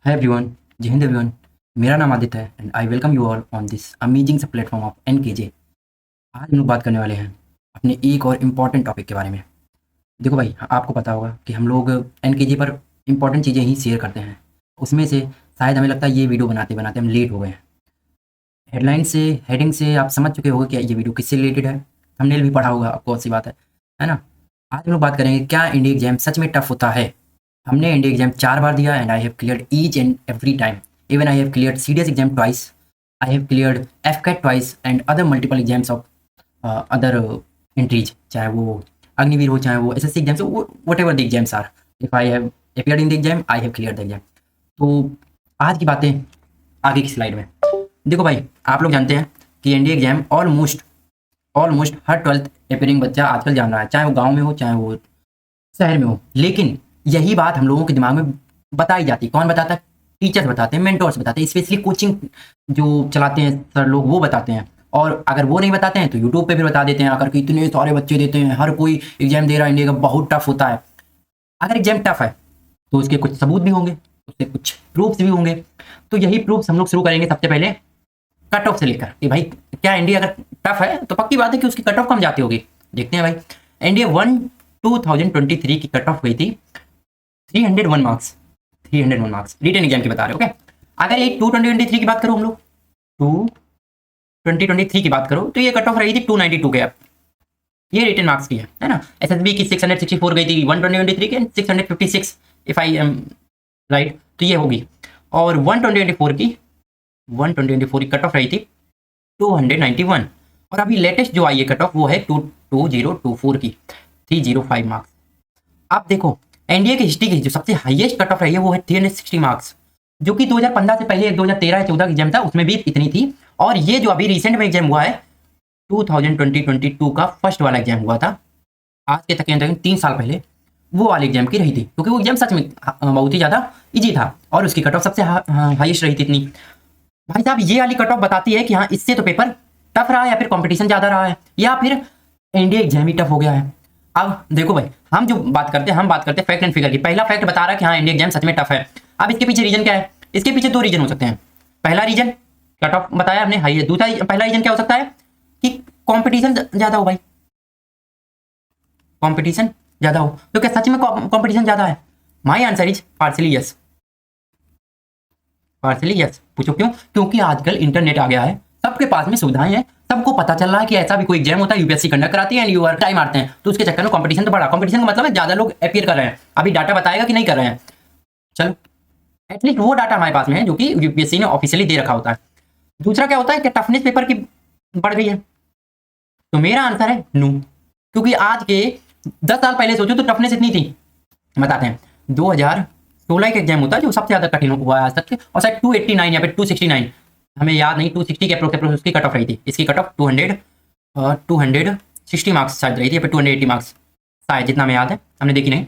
Hi everyone, जय Hind everyone. मेरा नाम आदित्य है and I welcome you all on this amazing platform of NKJ. आज हम लोग बात करने वाले हैं अपने एक और इम्पॉर्टेंट टॉपिक के बारे में। देखो भाई, आपको पता होगा कि हम लोग एनकेजे पर इम्पॉर्टेंट चीज़ें ही शेयर करते हैं। उसमें से शायद हमें लगता है ये वीडियो बनाते बनाते हम लेट हो गए हैं। हेडलाइन से, हेडिंग से आप समझ चुके होंगे कि ये वीडियो किससे रिलेटेड है। थंबनेल भी पढ़ा होगा आपको, अच्छी बात है ना। आज हम लोग बात करेंगे क्या इंडिया एग्जाम सच में टफ होता है। हमने इंडिया एग्जाम 4 बार दिया and I have cleared each and every time. Even I have cleared CDS exam twice, I have cleared AFCAT twice and other multiple exams of other entries, चाहे वो अग्निवीर हो, चाहे वो एसएससी एग्जाम्स हो, whatever the exams are. If I have appeared in the exam, I have cleared the exam. तो आज की बातें आगे की स्लाइड में। देखो भाई, आप लोग जानते हैं कि एनडीए एग्जाम ऑलमोस्ट ऑलमोस्ट हर 12th अपियरिंग बच्चा आजकल जान रहा है, चाहे वो गाँव में हो चाहे वो शहर में हो। लेकिन यही बात हम लोगों के दिमाग में बताई जाती है। कौन बताता है? टीचर्स बताते हैं, मेंटर्स बताते हैं, स्पेशली कोचिंग जो चलाते हैं सर लोग, वो बताते हैं। और अगर वो नहीं बताते हैं तो यूट्यूब पे भी बता देते हैं आकर कि इतने सारे बच्चे देते हैं, हर कोई एग्जाम दे रहा है, इंडिया का बहुत टफ होता है। अगर एग्जाम टफ है तो उसके कुछ सबूत भी होंगे, उसके कुछ प्रूफ्स भी होंगे। तो यही प्रूफ्स हम लोग शुरू करेंगे सबसे पहले कट ऑफ से लेकर कि भाई क्या इंडिया अगर टफ है तो पक्की बात है कि उसकी कट ऑफ कम जाती होगी। देखते हैं भाई। इंडिया 2023 की कट ऑफ गई थी 301 मार्क्स। 301 मार्क्स रिटन एग्जाम की बता रहे हो, ओके। अगर ये 2023 की बात करो, हम लोग 2023 की बात करो तो ये कट ऑफ रही थी 292 के। अब ये रिटन मार्क्स की है ना। एसएसबी की 664 गई थी 12023 के, 656 इफ आई एम राइट, तो ये होगी। और 124 की कट ऑफ रही थी 291। और अभी लेटेस्ट जो आई है कट ऑफ वो है 2024 की 305 मार्क्स। आप देखो, एनडीए की हिस्ट्री की जो सबसे हाईएस्ट कट ऑफ रही है वो है 360 मार्क्स, जो कि 2015 से पहले 2013-14 का एग्जाम था उसमें भी इतनी थी। और ये जो अभी रिसेंट में एग्जाम हुआ है 2022 का फर्स्ट वाला एग्जाम हुआ था, आज के तकरीबन 3 साल पहले, वो वाले एग्जाम की रही थी, क्योंकि वो एग्जाम सच में बहुत ही ज़्यादा ईजी था और उसकी कट ऑफ सबसे हाईएस्ट रही थी इतनी। भाई साहब, ये वाली कट ऑफ बताती है कि हाँ, इससे तो पेपर टफ रहा है या फिर कंपटीशन ज़्यादा रहा है या फिर इंडिया एग्जाम ही टफ हो गया है। अब देखो भाई, हम जो बात करते हैं, हम बात करते हैं फैक्ट एंड फिगर की। पहला फैक्ट बता रहा है कि हाँ, इंडिया एग्जाम सच में टफ है। अब इसके पीछे रीजन क्या है? इसके पीछे 2 रीजन हो सकते हैं। पहला रीजन कट ऑफ बताया हमने हाई है। दूसरा पहला रीजन क्या हो सकता है कि कंपटीशन ज़्यादा हो भाई, कंपटीशन ज़्यादा हो। तो क्या सच में कंपटीशन ज़्यादा है? My answer is partially yes. Partially yes. पूछो क्यों? क्योंकि आजकल इंटरनेट आ गया है, सबके पास में सुविधाएं हैं, सबको पता चल रहा है कि ऐसा भी कोई एग्जाम होता है, यूपीएससी कंडक्ट कराती है एंड यू आर टाइम मारते हैं। तो उसके चक्कर में कंपटीशन तो बढ़ा। कंपटीशन का मतलब है ज्यादा लोग अपीयर कर रहे हैं। अभी डाटा बताएगा कि नहीं कर रहे हैं। चलो, एटलीस्ट वो डाटा हमारे पास में है जो कि यूपीएससी ने ऑफिशियली दे रखा होता है। दूसरा क्या होता है कि टफनेस पेपर की बढ़ गई है। तो मेरा आंसर है नो, क्योंकि आज के 10 साल पहले सोचो तो टफनेस इतनी थी। बताते हैं, 2016 का एग्जाम होता है जो सबसे ज्यादा कठिन हुआ है आज तक के, और शायद 289 या फिर 269, हमें याद नहीं, 260 के अप्रोक्स उसकी कट ऑफ रही थी। इसकी कट ऑफ 260 मार्क्स शायद रही थी या फिर 280 मार्क्स शायद, जितना हमें याद है, हमने देखी नहीं,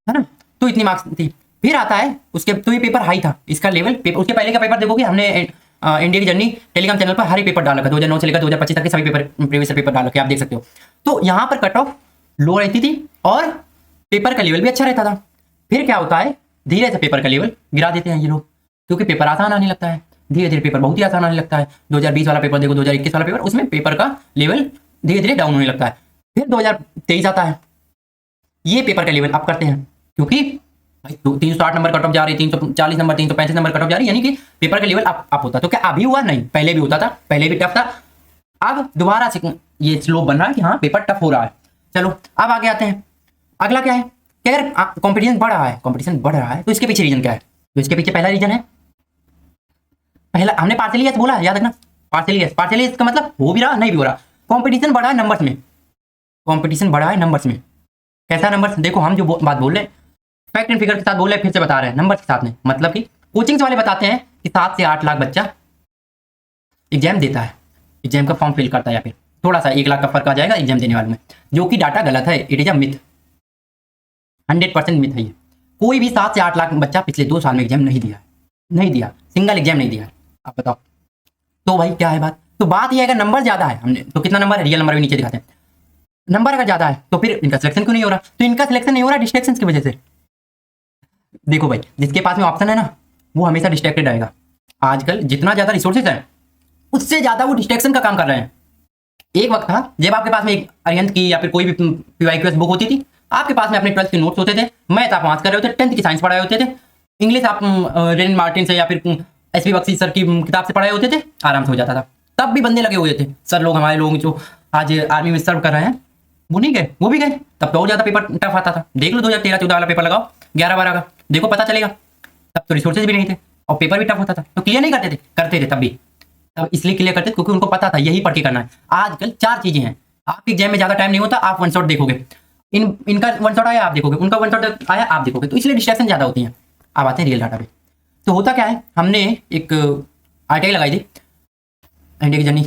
है ना। तो इतनी मार्क्स थी। फिर आता है उसके, तो ये पेपर हाई था, इसका लेवल पेपर। उसके पहले का पेपर देखोगे, हमने इंडिया की जर्नी टेलीग्राम चैनल पर हर एक पेपर डाल रखा, 2009 से लेकर 2025 तक के सभी पेपर, प्रीवियस पेपर डाल रखे, आप देख सकते हो। तो यहाँ पर कट ऑफ लो रहती थी और पेपर का लेवल भी अच्छा रहता था। फिर क्या होता है, धीरे से पेपर का लेवल गिरा देते हैं ये लोग, क्योंकि पेपर आसान आने लगता है। धीरे धीरे पेपर बहुत ही आसान आने लगता है। 2020 वाला पेपर देखो, 2021 वाला पेपर, उसमें पेपर का लेवल धीरे धीरे डाउन होने लगता है। फिर 2023 आता है, ये पेपर का लेवल अप करते हैं, क्योंकि 360 नंबर कट ऑफ जा रही, 340 नंबर, 335 नंबर कट ऑफ जा रही, यानी कि पेपर का लेवल अप होता है। तो क्या अभी हुआ? नहीं, पहले भी होता था, पहले भी टफ था। अब दोबारा से ये स्लोप बन रहा है कि हाँ, पेपर टफ हो रहा है। चलो, अब आगे आते हैं। अगला क्या है कि अगर कंपटीशन बढ़ रहा है, कंपटीशन बढ़ रहा है, तो इसके पीछे रीजन क्या है? तो इसके पीछे पहला रीजन है, पहला हमने पार्शियली यस बोला, याद रखना। पार्शियली यस, पार्शियली यस का मतलब हो भी रहा, नहीं भी हो रहा। कंपटीशन बढ़ा है नंबर्स में, कंपटीशन बढ़ा है नंबर्स में। कैसा नंबर्स? देखो, हम जो बात बोल रहे हैं फैक्ट एंड फिगर के साथ बोल रहे हैं, फिर से बता रहे हैं नंबर्स के साथ में। मतलब कि कोचिंग वाले बताते हैं कि 7 से 8 लाख बच्चा एग्जाम देता है, एग्जाम का फॉर्म फिल करता है, या फिर थोड़ा सा 1 लाख का फर्क आ जाएगा एग्जाम देने वाले में, जो कि डाटा गलत है। It is a myth, 100% myth है ये। कोई भी 7 से 8 लाख बच्चा पिछले 2 साल में एग्जाम नहीं दिया है, नहीं दिया, सिंगल एग्जाम नहीं दिया है। आप बताओ, तो भाई क्या है बात? तो बात ये है, अगर नंबर ज्यादा है, हमने तो कितना नंबर है, रियल नंबर भी नीचे दिखाते हैं। नंबर अगर ज्यादा है तो फिर इनका सिलेक्शन क्यों नहीं हो रहा? तो इनका सिलेक्शन नहीं हो रहा डिस्ट्रैक्शन की वजह से। देखो भाई, जिसके पास में ऑप्शन है ना, वो हमेशा डिस्ट्रैक्टेड रहेगा। आजकल जितना ज़्यादा रिसोर्सेज है उससे ज़्यादा वो डिस्ट्रैक्शन का काम कर रहे हैं। एक वक्त था जब आपके पास में एक अरिहंत की या फिर कोई भी PYQS बुक होती थी, आपके पास में अपने 12th के नोट्स होते थे, मैथ आप पास कर रहे होते, 10th की साइंस पढ़ाए होते थे, इंग्लिश आप रेन मार्टिन से या फिर SP बख्शी सर की किताब से पढ़ाए होते थे, आराम से हो जाता था। तब भी बंदे लगे हुए थे, सर लोग हमारे लोग जो आज आर्मी में सर्व कर रहे हैं वो नहीं गए, वो भी गए। तब तो और ज़्यादा पेपर टफ आता था। देख लो 2013-14 वाला पेपर लगाओ, 11-12 का, देखो पता चलेगा। तब तो रिसोर्सेज भी नहीं थे और पेपर भी टफ होता था, तो क्लियर नहीं करते थे तब भी। तब इसलिए क्लियर करते थे क्योंकि उनको पता था यही पढ़ के करना है। आजकल 4 चीज़ें हैं, आपके एग्जाम में ज़्यादा टाइम नहीं होता, आप वन शॉट देखोगे, इनका वन शॉट आया आप देखोगे, उनका वन शॉट आया आप देखोगे, तो इसलिए डिस्ट्रैक्शन ज़्यादा होती हैं। अब आते हैं रियल डाटा पे। तो होता क्या है, हमने एक RTI लगाई थी, इंडिया की जर्नी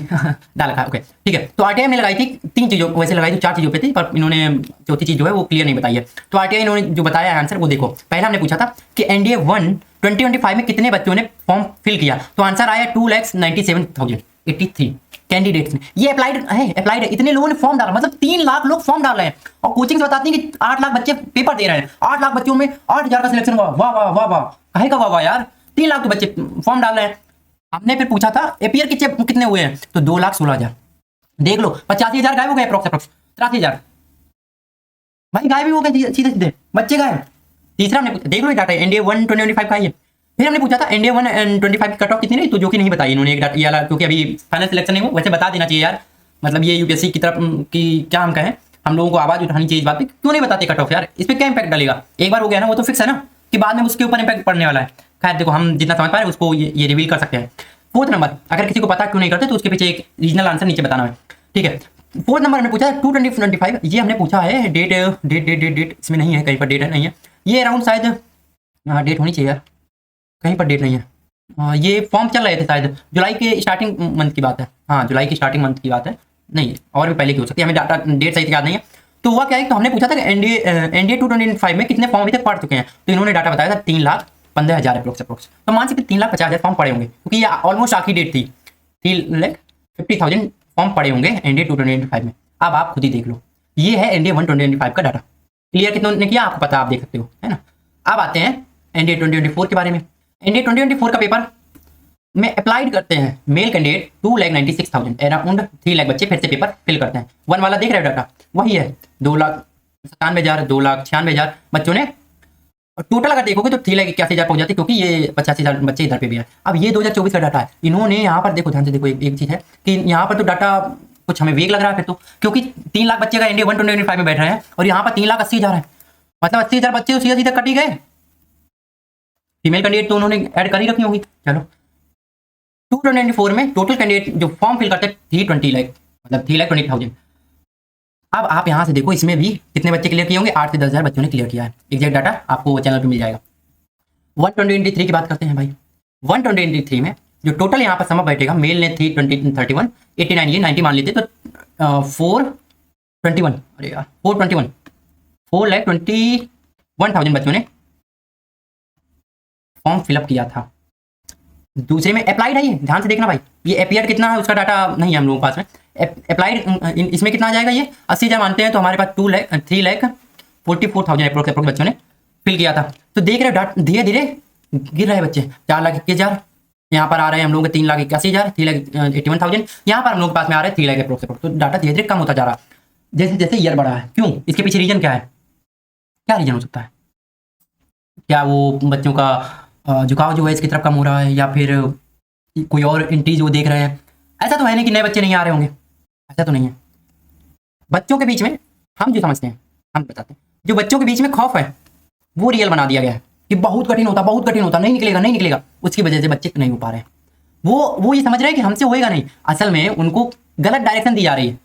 डाल रखा है, ओके ठीक है। तो RTI हमने लगाई थी 3 चीज़ों, वैसे लगाई तो 4 चीज़ों पे थी, पर इन्होंने चौथी चीज़ जो है वो क्लियर नहीं बताई है। तो RTI इन्होंने जो बताया है आंसर वो देखो। पहला हमने पूछा था कि NDA 1 2025 में कितने बच्चों ने फॉर्म फिल किया, तो आंसर आया 2,97,083 कैंडिडेट्स ने। ये अप्लाइड है, इतने लोगों ने फॉर्म डाला, मतलब 3 लाख लोग फॉर्म डाल रहे हैं। और कोचिंग से बताती हैं कि 8 लाख बच्चे पेपर दे रहे हैं, 8 लाख बच्चों में 8,000 का सिलेक्शन हुआ। वाह वाह वाह वाह, कहे का वाह वाह यार, 3 लाख तो बच्चे फॉर्म डाल रहे हैं। हमने फिर पूछा था एपीयर कितने हुए हैं, तो 2,16,000। देख लो 85,000 गायब हो गए, अप्रोक्स 83,000 भाई गायब ही हो गए, सीधे सीधे बच्चे गायब। तीसरा हमने देख लो डाटा NDA 1 2025 का है। फिर हमने पूछा था NDA 1 and 25 की कट ऑफ कितनी रही, तो जो कि नहीं बताई इन्होंने एक डाटा, ये क्योंकि अभी फाइनल सिलेक्शन नहीं हुआ। वैसे बता देना चाहिए यार, मतलब ये UPSC की तरफ की क्या हम कहें, हम लोगों को आवाज़ उठानी चाहिए इस बात पे, क्यों नहीं बताते कट ऑफ यार, इस पर क्या इंपैक्ट डालेगा। एक बार हो गया ना, वो तो फिक्स है ना कि बाद में उसके ऊपर इंपैक्ट पड़ने वाला है। खैर देखो, हम जितना समझ पा रहे हैं उसको ये रिवील कर सकते हैं। 4th नंबर, अगर किसी को पता क्यों नहीं करते तो उसके पीछे एक रीजनल आंसर नीचे बताना है, ठीक है। 4th नंबर हमने पूछा है 2/2025, ये हमने पूछा है डेट इसमें नहीं है, कहीं पर डेट नहीं है, ये अराउंड शायद डेट होनी चाहिए यार, कहीं पर डेट नहीं है। ये फॉर्म चल रहे थे शायद जुलाई के स्टार्टिंग मंथ की बात है, हाँ जुलाई की स्टार्टिंग मंथ की बात है, नहीं और भी पहले की हो सकती है, हमें डाटा डेट सही से याद नहीं है। तो हुआ क्या है, तो हमने पूछा था कि NDA 2025 में कितने फॉर्म अभी तक पढ़ चुके हैं, तो इन्होंने डाटा बताया था 3,15,000 अप्रोक्स। तो मान सकते 3,50,000 फॉर्म पड़े होंगे, क्योंकि ये ऑलमोस्ट आखिरी डेट थी। 3,50,000 फॉर्म पड़े होंगे NDA 2025 में। अब आप खुद ही देख लो, ये है NDA 1 2025 का डाटा। क्लियर कितनों ने किया आपको पता, आप देख सकते हो, है ना। अब आते हैं NDA 2024 के बारे में। NDA 2024 का पेपर में अप्लाइड करते हैं मेल कैंडिडेट 2,96,000, अराउंड 3 लाख बच्चे फिर से पेपर फिल करते हैं। 1 वाला देख रहे हो डाटा, वही है 2,97,000, 2,96,000 बच्चों ने। टोटल अगर देखोगे तो 3,81,000 पहुंच जाते, क्योंकि ये 85,000 बच्चे इधर पे भी है। अब ये 2024 का डाटा है, इन्होंने यहाँ पर देखो ध्यान से देखो, एक चीज़ है कि यहाँ पर तो डाटा कुछ हमें वेग लग रहा है फिर तो, क्योंकि 3 लाख बच्चे का NDA 1 2025 में बैठ रहे हैं और यहाँ पर 3,80,000 है, मतलब 80,000 बच्चे तो सीधा सीधा कट ही गए। फीमेल कैंडिडेट तो उन्होंने ऐड कर ही रखी होगी। चलो 2024 में टोटल कैंडिडेट जो फॉर्म फिल करते हैं 320 लाख, मतलब 3,20,000। अब आप यहाँ से देखो, इसमें भी कितने बच्चे क्लियर किए होंगे, 8 से 10,000 बच्चों ने क्लियर किया है। एग्जैक्ट डाटा आपको चैनल पे मिल जाएगा। 120/83 की बात करते हैं भाई। 120/83 में जो टोटल यहाँ पर सम बैठेगा, मेल ने 320/31, 89 ये 90 मान लेते तो 421, अरे यार 421,00,21,000 बच्चों ने फॉर्म फिलअप किया था। दूसरे में अप्लाइड है, ये ध्यान से देखना भाई, ये अपीयर कितना है उसका डाटा नहीं है हम लोगों के पास में। अप्लाइड इसमें कितना आ जाएगा, ये 80,000 मानते हैं तो हमारे पास 3,44,000 अप्रोक्स बच्चों ने फिल किया था। तो देख रहे हो धीरे धीरे गिर रहे बच्चे, 4,21,000 यहाँ पर आ रहे हैं हम लोग 3,81,000, 3,81,000 यहाँ पर हम लोग के पास में आ रहे हैं 3 लाख अप्रोक्स। तो डाटा धीरे धीरे कम होता जा रहा है जैसे जैसे ईयर बढ़ा है। क्यों, इसके पीछे रीजन क्या है, क्या रीजन हो सकता है? क्या वो बच्चों का झुकाव जो है इसकी तरफ कम हो रहा है, या फिर कोई और इंट्रीज वो देख रहे हैं? ऐसा तो है नहीं कि नए बच्चे नहीं आ रहे होंगे, ऐसा तो नहीं है। बच्चों के बीच में हम जो समझते हैं, हम बताते हैं, जो बच्चों के बीच में खौफ है वो रियल बना दिया गया है कि बहुत कठिन होता, नहीं निकलेगा, उसकी वजह से बच्चे नहीं हो पा रहे हैं। वो ये समझ रहे हैं कि हमसे होएगा नहीं, असल में उनको गलत डायरेक्शन दी जा रही है।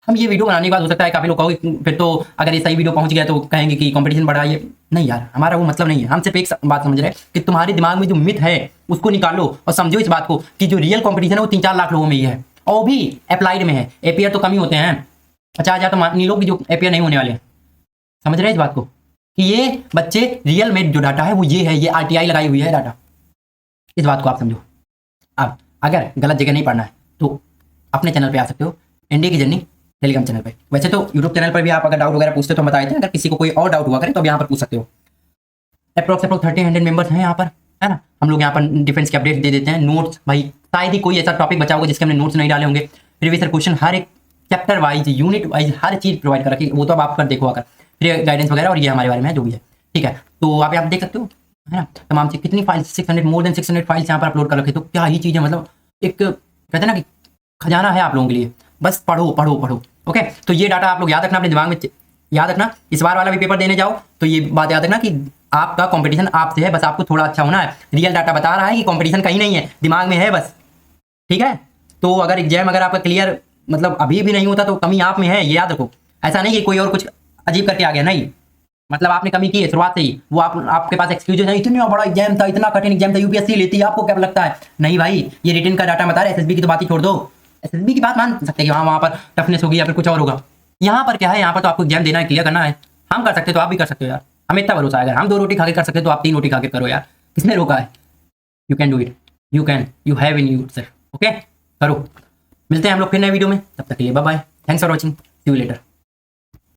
हम ये वीडियो बनाने के बाद हो सकता है काफ़ी लोग कहोगे फिर तो अगर ये सही वीडियो पहुंच गया तो कहेंगे कि कंपटीशन बढ़ा। ये नहीं यार, हमारा वो मतलब नहीं है। हम सिर्फ एक बात समझ रहे हैं कि तुम्हारे दिमाग में जो मिथ है उसको निकालो और समझो इस बात को कि जो रियल कंपटीशन है वो 3-4 लाख लोगों में ही है, और भी अप्लाइड में है। एपीआर तो कम ही होते हैं, 50,000 तो मान लो कि जो एपीआर नहीं होने वाले हैं। समझ रहे हैं इस बात को कि ये बच्चे रियल में जो डाटा है वो ये है, ये RTI लगाई हुई है डाटा। इस बात को आप समझो। अब अगर गलत जगह नहीं पढ़ना है तो अपने चैनल पे आ सकते हो, NDA की जर्नी टेलीग्राम चैनल पे। वैसे तो यूट्यूब चैनल पर भी आप अगर डाउट वगैरह पूछते तो हम बताए थे, अगर किसी को कोई और डाउट हुआ करे तो आप यहाँ पर पूछ सकते हो। अप्रोक्स 1,300 मेंबर्स हैं यहाँ पर, है ना। हम लोग यहाँ पर डिफेंस के अपडेट दे देते हैं। नोट्स भाई शायद ही कोई ऐसा टॉपिक बचा होगा जिसके हमने नोट्स नहीं डाले होंगे। प्रीवियस क्वेश्चन हर एक चैप्टर वाइज, यूनिट वाइज हर चीज प्रोवाइड कर रखी, वो तो अब आप कर देखो अगर फिर गाइडेंस वगैरह, और ये हमारे बारे में है जो भी है, ठीक है। तो आप यहाँ देख सकते हो, है ना। तमाम चीज कितनी फाइल, 600 मोर देन 600 फाइल्स यहाँ पर अपलोड कर रखे। तो क्या ही चीज़ है, मतलब एक कहते हैं ना कि खजाना है आप लोगों के लिए। बस पढ़ो पढ़ो पढ़ो। ओके, तो ये डाटा आप लोग याद रखना, अपने दिमाग में याद रखना। इस बार वाला भी पेपर देने जाओ तो ये बात याद रखना कि आपका कंपटीशन आपसे है, बस आपको थोड़ा अच्छा होना है। रियल डाटा बता रहा है कि कंपटीशन कहीं नहीं है, दिमाग में है बस, ठीक है। तो अगर एग्जाम अगर आपका क्लियर मतलब अभी भी नहीं होता तो कमी आप में है, ये याद रखो। ऐसा नहीं कि कोई और कुछ अजीब करके आ गया, नहीं, मतलब आपने कमी की है शुरुआत से ही। वो आपके पास एक्सक्यूज है, इतना बड़ा एग्जाम था, इतना कठिन एग्जाम था, यूपीएससी लेती है, आपको क्या लगता है? नहीं भाई, ये रिटन का डाटा बता रहा है। एसएसबी की तो बात ही छोड़ दो, एसएसबी की बात मान सकते हैं कि हाँ वहाँ पर टफनेस होगी या फिर कुछ और होगा। यहाँ पर क्या है, यहाँ पर तो आपको एग्जाम देना है, क्लियर करना है। हम कर सकते तो आप भी कर सकते हो यार, हमें इतना भरोसा है। अगर हम 2 रोटी खा के कर सकते तो आप 3 रोटी खा के करो यार, किसने रोका है? You can do it, you can, you have in you self. Okay, करो। मिलते हैं हम लोग फिर नए वीडियो में, तब तक के लिए bye bye, thanks for watching, see you letter.